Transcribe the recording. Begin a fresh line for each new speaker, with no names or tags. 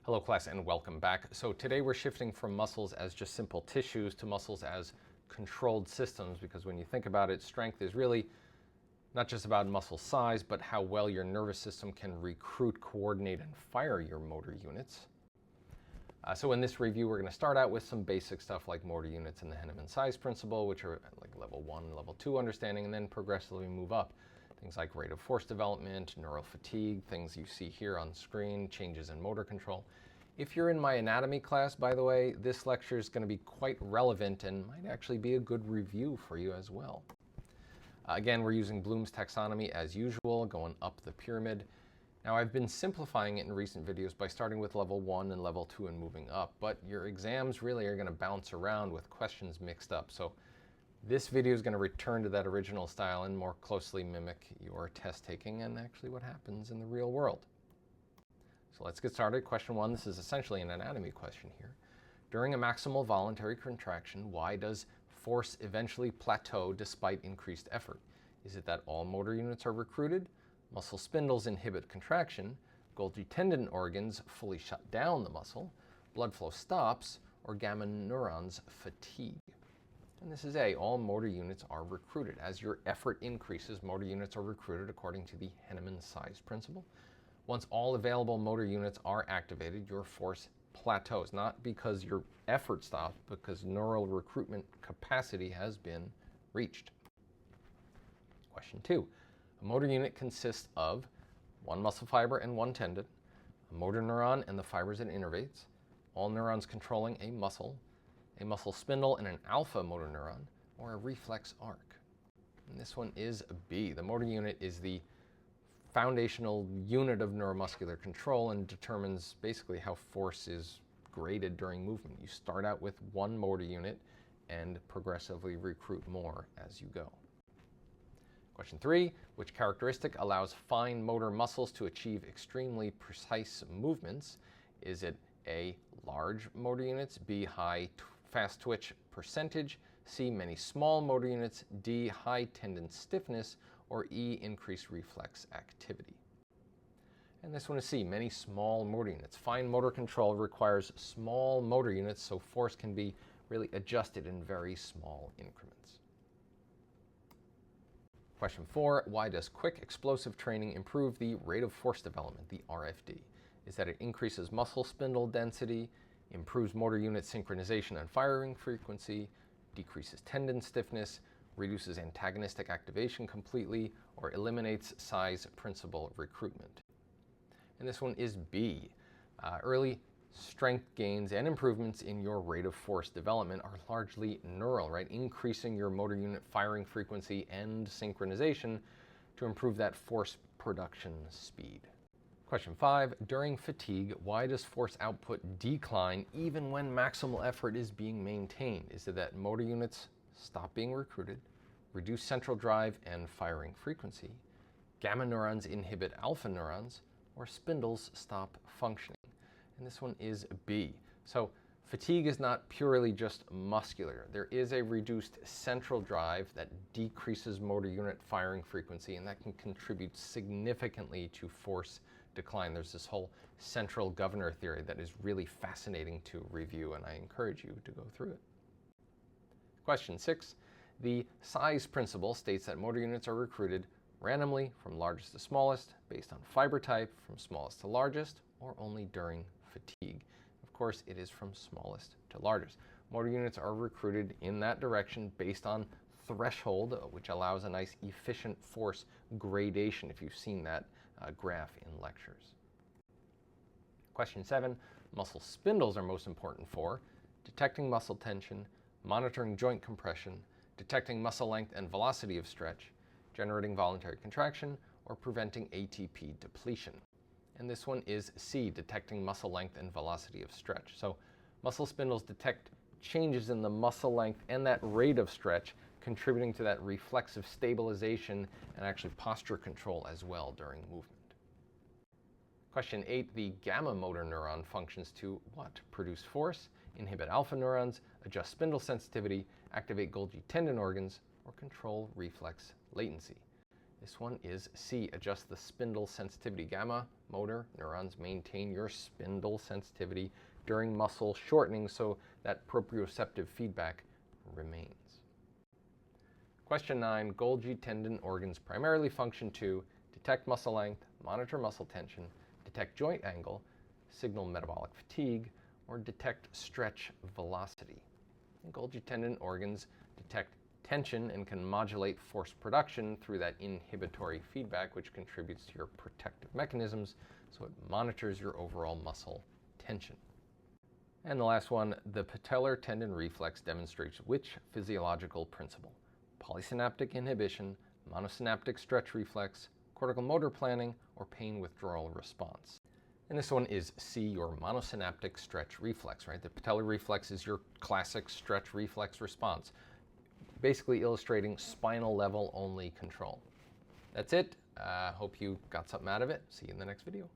Hello class and welcome back. So today we're shifting from muscles as just simple tissues to muscles as controlled systems, because when you think about it, strength is really not just about muscle size, but how well your nervous system can recruit, coordinate, and fire your motor units. So in this review, we're going to start out with some basic stuff like motor units and the Henneman size principle, which are like level 1 and level 2 understanding, and then progressively move up. Things like rate of force development, neural fatigue, things you see here on screen, changes in motor control. If you're in my anatomy class, by the way, this lecture is going to be quite relevant and might actually be a good review for you as well. Again, we're using Bloom's taxonomy as usual, going up the pyramid. Now, I've been simplifying it in recent videos by starting with level 1 and level 2 and moving up, but your exams really are going to bounce around with questions mixed up. So this video is going to return to that original style and more closely mimic your test taking and actually what happens in the real world. So let's get started. Question 1, this is essentially an anatomy question here. During a maximal voluntary contraction, why does force eventually plateau despite increased effort? Is it that all motor units are recruited, muscle spindles inhibit contraction, Golgi tendon organs fully shut down the muscle, blood flow stops, or gamma neurons fatigue? And this is A, all motor units are recruited. As your effort increases, motor units are recruited according to the Henneman size principle. Once all available motor units are activated, your force plateaus, not because your effort stops, because neural recruitment capacity has been reached. Question 2, a motor unit consists of one muscle fiber and one tendon, a motor neuron and the fibers it innervates, all neurons controlling a muscle spindle and an alpha motor neuron, or a reflex arc. And this one is B. The motor unit is the foundational unit of neuromuscular control and determines basically how force is graded during movement. You start out with one motor unit and progressively recruit more as you go. Question 3, which characteristic allows fine motor muscles to achieve extremely precise movements? Is it A, large motor units, B, high fast twitch percentage, C, many small motor units, D, high tendon stiffness, or E, increased reflex activity? And this one is C, many small motor units. Fine motor control requires small motor units, so force can be really adjusted in very small increments. Question 4, why does quick explosive training improve the rate of force development, the RFD? Is that it increases muscle spindle density, improves motor unit synchronization and firing frequency, decreases tendon stiffness, reduces antagonistic activation completely, or eliminates size principle recruitment? And this one is B. Early strength gains and improvements in your rate of force development are largely neural, right? Increasing your motor unit firing frequency and synchronization to improve that force production speed. Question 5, during fatigue, why does force output decline even when maximal effort is being maintained? Is it that motor units stop being recruited, reduce central drive and firing frequency, gamma neurons inhibit alpha neurons, or spindles stop functioning? And this one is B. So fatigue is not purely just muscular. There is a reduced central drive that decreases motor unit firing frequency, and that can contribute significantly to force decline. There's this whole central governor theory that is really fascinating to review, and I encourage you to go through it. Question 6, the size principle states that motor units are recruited randomly from largest to smallest, based on fiber type, from smallest to largest, or only during fatigue. Of course, it is from smallest to largest. Motor units are recruited in that direction based on threshold, which allows a nice efficient force gradation, if you've seen that graph in lectures. Question 7, muscle spindles are most important for detecting muscle tension, monitoring joint compression, detecting muscle length and velocity of stretch, generating voluntary contraction, or preventing ATP depletion. And this one is C, detecting muscle length and velocity of stretch. So muscle spindles detect changes in the muscle length and that rate of stretch, contributing to that reflexive stabilization and actually posture control as well during movement. Question 8, the gamma motor neuron functions to what? Produce force, inhibit alpha neurons, adjust spindle sensitivity, activate Golgi tendon organs, or control reflex latency? This one is C, adjust the spindle sensitivity. Gamma motor neurons maintain your spindle sensitivity during muscle shortening so that proprioceptive feedback remains. Question 9, Golgi tendon organs primarily function to detect muscle length, monitor muscle tension, detect joint angle, signal metabolic fatigue, or detect stretch velocity. And Golgi tendon organs detect tension and can modulate force production through that inhibitory feedback, which contributes to your protective mechanisms, so it monitors your overall muscle tension. And the last one, the patellar tendon reflex demonstrates which physiological principle? Polysynaptic inhibition, monosynaptic stretch reflex, cortical motor planning, or pain withdrawal response. And this one is C, your monosynaptic stretch reflex, right? The patellar reflex is your classic stretch reflex response, basically illustrating spinal level only control. That's it. Hope you got something out of it. See you in the next video.